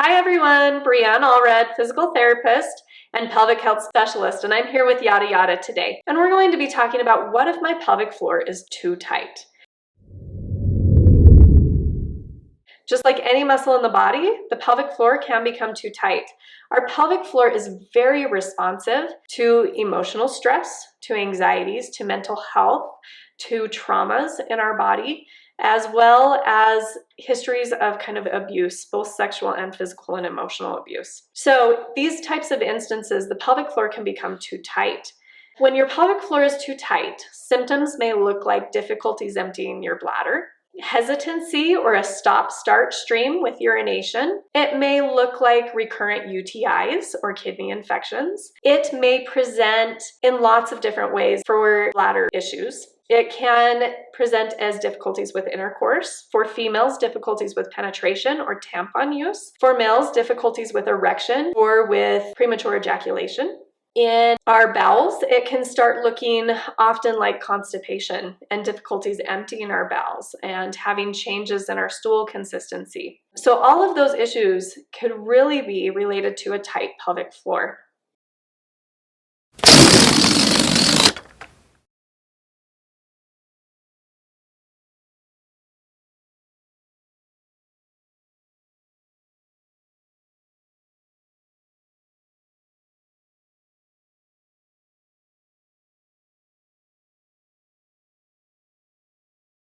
Hi everyone, BreeAnn, Allred, physical therapist and pelvic health specialist, and I'm here with Yada Yada today. And we're going to be talking about what if my pelvic floor is too tight. Just like any muscle in the body, the pelvic floor can become too tight. Our pelvic floor is very responsive to emotional stress, to anxieties, to mental health, to traumas in our body, as well as histories of kind of abuse, both sexual and physical and emotional abuse. So these types of instances, the pelvic floor can become too tight. When your pelvic floor is too tight, symptoms may look like difficulties emptying your bladder, hesitancy or a stop-start stream with urination. It may look like recurrent UTIs or kidney infections. It may present in lots of different ways for bladder issues. It can present as difficulties with intercourse. For females, difficulties with penetration or tampon use. For males, difficulties with erection or with premature ejaculation. In our bowels, it can start looking often like constipation and difficulties emptying our bowels and having changes in our stool consistency. So all of those issues could really be related to a tight pelvic floor.